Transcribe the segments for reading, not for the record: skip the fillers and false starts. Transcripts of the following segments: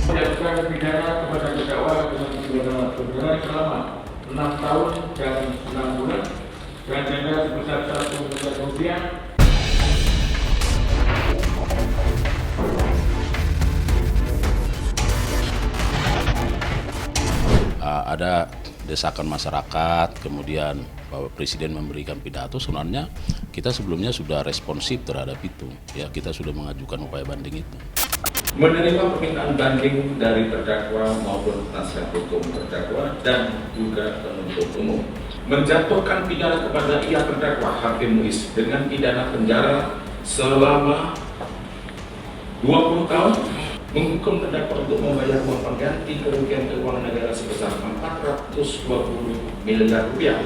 Menjatuhkan pidana kepada terdakwa dengan pidana penjara selama 6 tahun dan 9 bulan dan denda sebesar 1 miliar rupiah. Ada desakan masyarakat, kemudian Bapak Presiden memberikan pidato, sebenarnya kita sebelumnya sudah responsif terhadap itu. Ya, kita sudah mengajukan upaya banding itu. Menerima permintaan banding dari terdakwa maupun penasihat hukum terdakwa dan juga penuntut umum. Menjatuhkan pidana kepada ia terdakwa Hakim Muiz dengan pidana penjara selama 20 tahun. Menghukum terdakwa untuk membayar uang pengganti kerugian keuangan negara sebesar 420 miliar rupiah.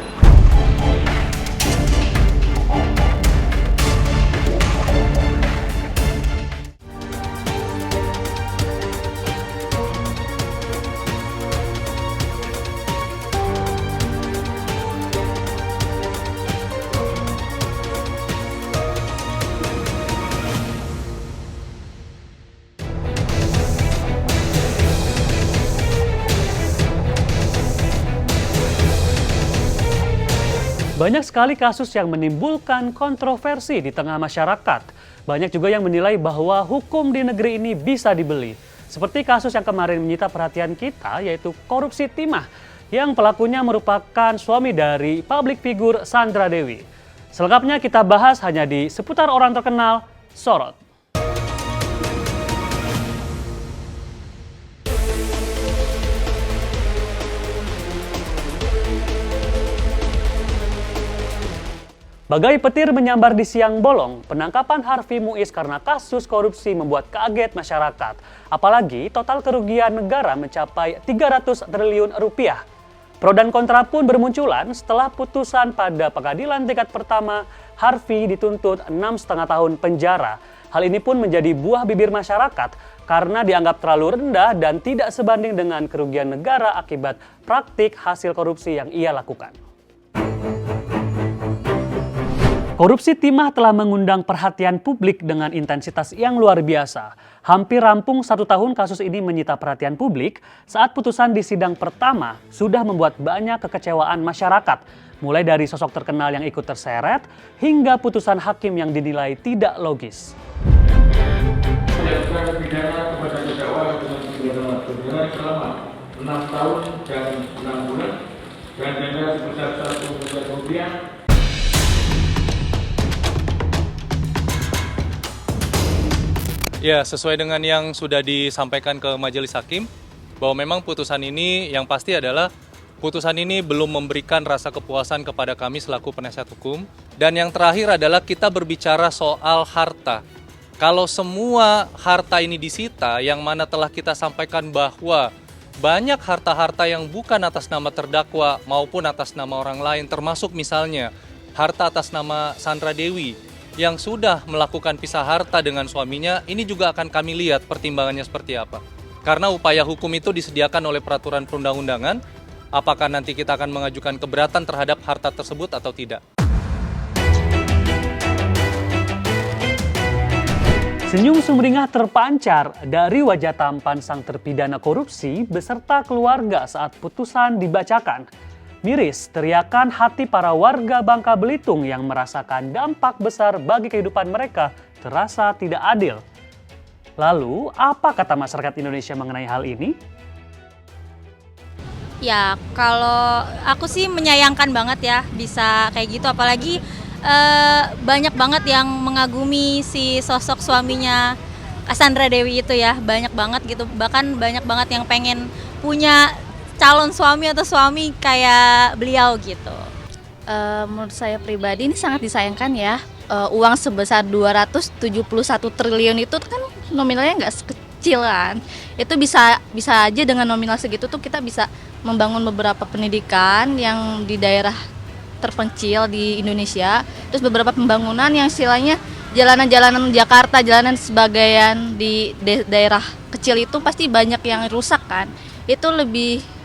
Banyak sekali kasus yang menimbulkan kontroversi di tengah masyarakat. Banyak juga yang menilai bahwa hukum di negeri ini bisa dibeli. Seperti kasus yang kemarin menyita perhatian kita, yaitu korupsi timah, yang pelakunya merupakan suami dari publik figur Sandra Dewi. Selengkapnya kita bahas hanya di Seputar Orang Terkenal Sorot. Bagai petir menyambar di siang bolong, penangkapan Harvey Muiz karena kasus korupsi membuat kaget masyarakat. Apalagi total kerugian negara mencapai 300 triliun rupiah. Pro dan kontra pun bermunculan setelah putusan pada pengadilan tingkat pertama, Harvey dituntut 6,5 tahun penjara. Hal ini pun menjadi buah bibir masyarakat karena dianggap terlalu rendah dan tidak sebanding dengan kerugian negara akibat praktik hasil korupsi yang ia lakukan. Korupsi timah telah mengundang perhatian publik dengan intensitas yang luar biasa. Hampir rampung 1 tahun kasus ini menyita perhatian publik saat putusan di sidang pertama sudah membuat banyak kekecewaan masyarakat. Mulai dari sosok terkenal yang ikut terseret hingga putusan hakim yang dinilai tidak logis. Menjatuhkan pidana kepada terdakwa dengan pidana penjara selama 6 tahun dan 6 bulan dan denda sebesar 1 miliar rupiah. Ya, sesuai dengan yang sudah disampaikan ke Majelis Hakim, bahwa memang putusan ini yang pasti adalah putusan ini belum memberikan rasa kepuasan kepada kami selaku penasihat hukum. Dan yang terakhir adalah kita berbicara soal harta. Kalau semua harta ini disita, yang mana telah kita sampaikan bahwa banyak harta-harta yang bukan atas nama terdakwa maupun atas nama orang lain, termasuk misalnya harta atas nama Sandra Dewi, yang sudah melakukan pisah harta dengan suaminya, ini juga akan kami lihat pertimbangannya seperti apa. Karena upaya hukum itu disediakan oleh peraturan perundang-undangan, apakah nanti kita akan mengajukan keberatan terhadap harta tersebut atau tidak. Senyum sumringah terpancar dari wajah tampan sang terpidana korupsi beserta keluarga saat putusan dibacakan. Miris teriakan hati para warga Bangka Belitung yang merasakan dampak besar bagi kehidupan mereka terasa tidak adil. Lalu, apa kata masyarakat Indonesia mengenai hal ini? Ya, kalau aku sih menyayangkan banget ya bisa kayak gitu, apalagi banyak banget yang mengagumi si sosok suaminya Sandra Dewi itu ya, banyak banget gitu, bahkan banyak banget yang pengen punya calon suami atau suami kayak beliau gitu. Menurut saya pribadi ini sangat disayangkan ya. Uang sebesar 271 triliun itu kan nominalnya nggak kecil kan. Itu bisa aja dengan nominal segitu tuh kita bisa membangun beberapa pendidikan yang di daerah terpencil di Indonesia. Terus beberapa pembangunan yang istilahnya jalanan-jalanan Jakarta, jalanan sebagaian di daerah kecil itu pasti banyak yang rusak kan. Itu lebih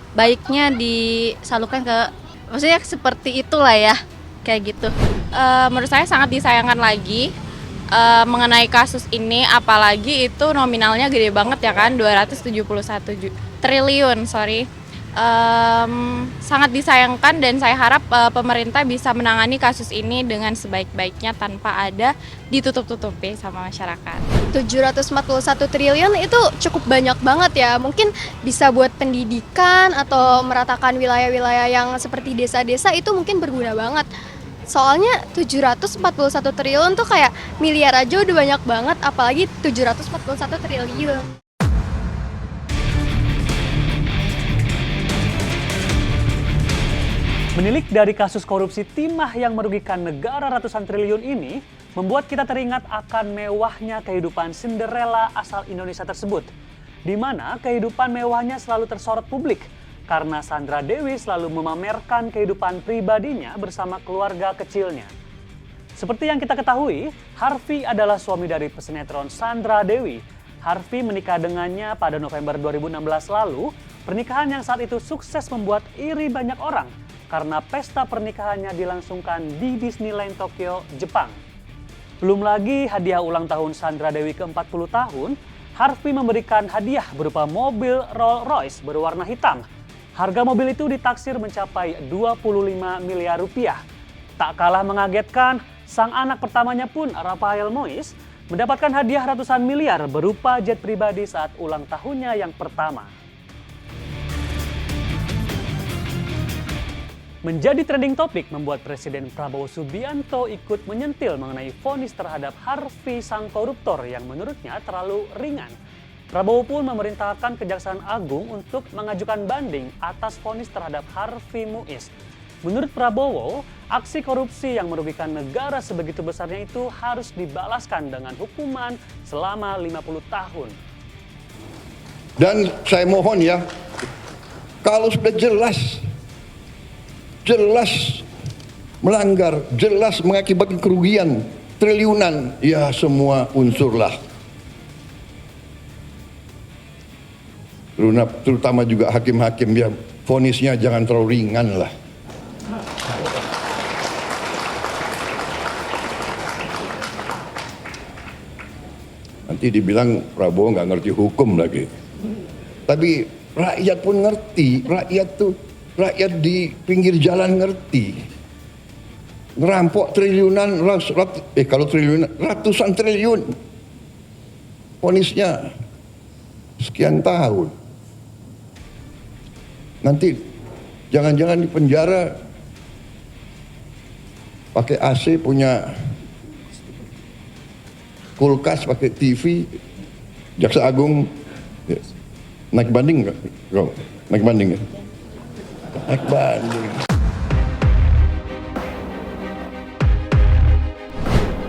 baiknya disalurkan ke, maksudnya seperti itulah ya, kayak gitu. Menurut saya sangat disayangkan lagi mengenai kasus ini, apalagi itu nominalnya gede banget ya kan, 271 triliun. Sangat disayangkan dan saya harap pemerintah bisa menangani kasus ini dengan sebaik-baiknya tanpa ada ditutup-tutupi sama masyarakat. 741 triliun itu cukup banyak banget ya. Mungkin bisa buat pendidikan atau meratakan wilayah-wilayah yang seperti desa-desa itu mungkin berguna banget. Soalnya 741 triliun tuh kayak miliar aja udah banyak banget, apalagi 741 triliun. Menilik dari kasus korupsi timah yang merugikan negara ratusan triliun ini, membuat kita teringat akan mewahnya kehidupan Cinderella asal Indonesia tersebut, di mana kehidupan mewahnya selalu tersorot publik karena Sandra Dewi selalu memamerkan kehidupan pribadinya bersama keluarga kecilnya. Seperti yang kita ketahui, Harvey adalah suami dari pesinetron Sandra Dewi. Harvey menikah dengannya pada November 2016 lalu. Pernikahan yang saat itu sukses membuat iri banyak orang karena pesta pernikahannya dilangsungkan di Disneyland Tokyo, Jepang. Belum lagi hadiah ulang tahun Sandra Dewi ke-40 tahun, Harvey memberikan hadiah berupa mobil Rolls Royce berwarna hitam. Harga mobil itu ditaksir mencapai 25 miliar rupiah. Tak kalah mengagetkan, sang anak pertamanya pun, Rafael Mois, mendapatkan hadiah ratusan miliar berupa jet pribadi saat ulang tahunnya yang pertama. Menjadi trending topik membuat Presiden Prabowo Subianto ikut menyentil mengenai vonis terhadap Harvey sang koruptor yang menurutnya terlalu ringan. Prabowo pun memerintahkan Kejaksaan Agung untuk mengajukan banding atas vonis terhadap Harvey Muiz. Menurut Prabowo, aksi korupsi yang merugikan negara sebegitu besarnya itu harus dibalaskan dengan hukuman selama 50 tahun. Dan saya mohon ya, kalau sudah jelas melanggar, jelas mengakibatkan kerugian triliunan, ya semua unsurlah. Terutama juga hakim-hakim, ya vonisnya jangan terlalu ringan lah. Nanti dibilang Prabowo nggak ngerti hukum lagi. Tapi rakyat pun ngerti, rakyat di pinggir jalan ngerti. Ngerampok triliunan, kalau triliunan, ratusan triliun. Vonisnya sekian tahun. Nanti jangan-jangan di penjara pakai AC, punya kulkas, pakai TV, Jaksa Agung naik banding nggak? Naik banding ya? Naik banding.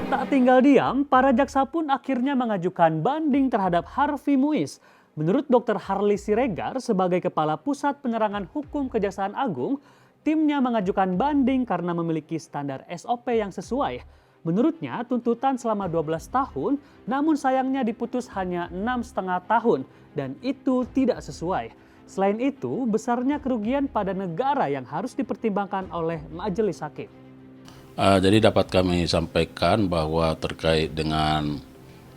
Tak tinggal diam, para jaksa pun akhirnya mengajukan banding terhadap Harvey Muiz. Menurut Dr. Harley Siregar sebagai Kepala Pusat Penerangan Hukum Kejaksaan Agung, timnya mengajukan banding karena memiliki standar SOP yang sesuai. Menurutnya tuntutan selama 12 tahun, namun sayangnya diputus hanya 6,5 tahun dan itu tidak sesuai. Selain itu, besarnya kerugian pada negara yang harus dipertimbangkan oleh Majelis Hakim. Jadi dapat kami sampaikan bahwa terkait dengan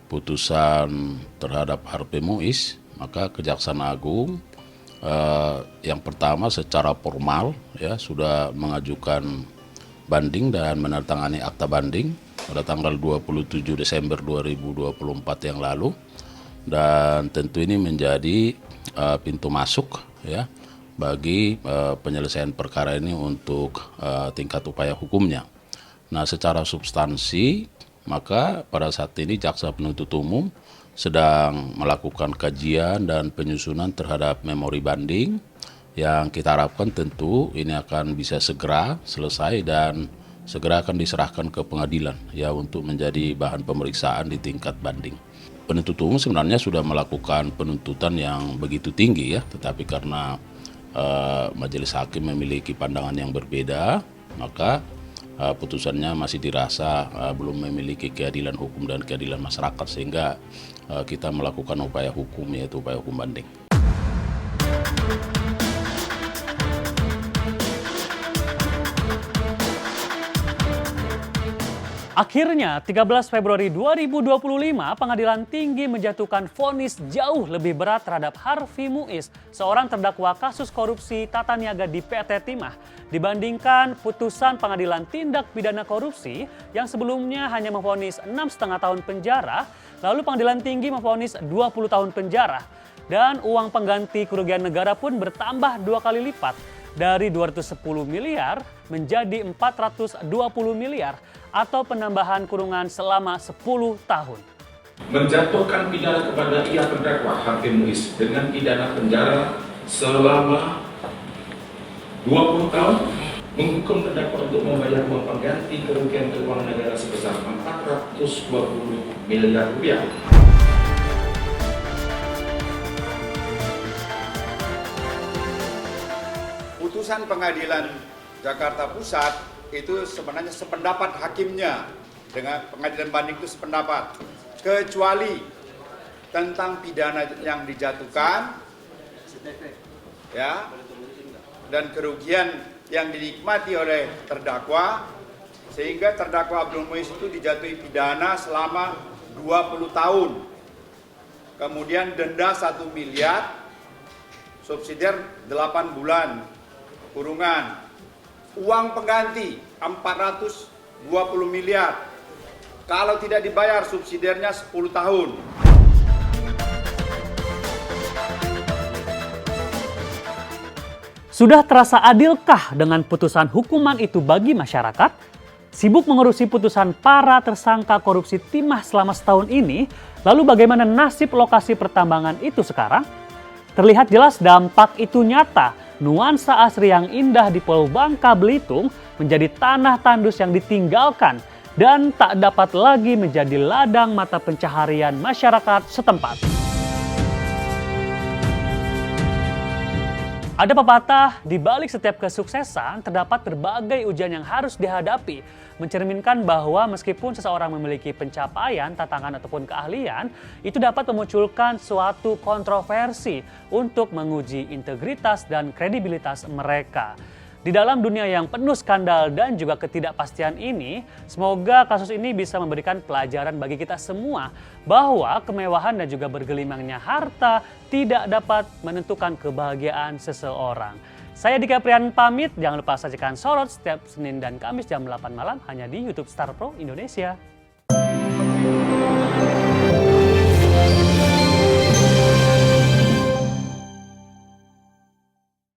putusan terhadap Harvey Muiz, maka Kejaksaan Agung yang pertama secara formal ya sudah mengajukan banding dan menandatangani akta banding pada tanggal 27 Desember 2024 yang lalu, dan tentu ini menjadi pintu masuk ya bagi penyelesaian perkara ini untuk tingkat upaya hukumnya. Nah, secara substansi maka pada saat ini jaksa penuntut umum sedang melakukan kajian dan penyusunan terhadap memori banding yang kita harapkan tentu ini akan bisa segera selesai dan segera akan diserahkan ke pengadilan ya untuk menjadi bahan pemeriksaan di tingkat banding. Penuntut umum sebenarnya sudah melakukan penuntutan yang begitu tinggi ya, tetapi karena Majelis Hakim memiliki pandangan yang berbeda, maka putusannya masih dirasa belum memiliki keadilan hukum dan keadilan masyarakat, sehingga kita melakukan upaya hukum, yaitu upaya hukum banding. Akhirnya, 13 Februari 2025, Pengadilan Tinggi menjatuhkan vonis jauh lebih berat terhadap Harvey Muiz, seorang terdakwa kasus korupsi tata niaga di PT Timah, dibandingkan putusan Pengadilan Tindak Pidana Korupsi yang sebelumnya hanya memvonis 6,5 tahun penjara, lalu Pengadilan Tinggi memvonis 20 tahun penjara. Dan uang pengganti kerugian negara pun bertambah 2 kali lipat, dari 210 miliar menjadi 420 miliar atau penambahan kurungan selama 10 tahun. Menjatuhkan pidana kepada ia terdakwa Harvey Muiz dengan pidana penjara selama 20 tahun, menghukum terdakwa untuk membayar uang pengganti kerugian keuangan negara sebesar 420 miliar rupiah. Putusan Pengadilan Jakarta Pusat itu sebenarnya sependapat hakimnya dengan pengadilan banding itu sependapat, kecuali tentang pidana yang dijatuhkan ya dan kerugian yang dinikmati oleh terdakwa, sehingga terdakwa Abdul Muiz itu dijatuhi pidana selama 20 tahun, kemudian denda 1 miliar, subsidiar 8 bulan kurungan, uang pengganti 420 miliar, kalau tidak dibayar subsidiarnya 10 tahun. Sudah terasa adilkah dengan putusan hukuman itu bagi masyarakat? Sibuk mengurusi putusan para tersangka korupsi Timah selama setahun ini, lalu bagaimana nasib lokasi pertambangan itu sekarang? Terlihat jelas dampak itu nyata. Nuansa asri yang indah di Pulau Bangka, Belitung menjadi tanah tandus yang ditinggalkan dan tak dapat lagi menjadi ladang mata pencaharian masyarakat setempat. Ada pepatah, di balik setiap kesuksesan terdapat berbagai ujian yang harus dihadapi, mencerminkan bahwa meskipun seseorang memiliki pencapaian, tantangan ataupun keahlian, itu dapat memunculkan suatu kontroversi untuk menguji integritas dan kredibilitas mereka. Di dalam dunia yang penuh skandal dan juga ketidakpastian ini, semoga kasus ini bisa memberikan pelajaran bagi kita semua bahwa kemewahan dan juga bergelimangnya harta tidak dapat menentukan kebahagiaan seseorang. Saya Dika Prian pamit, jangan lupa saksikan Sorot setiap Senin dan Kamis jam 8 malam hanya di YouTube Star Pro Indonesia.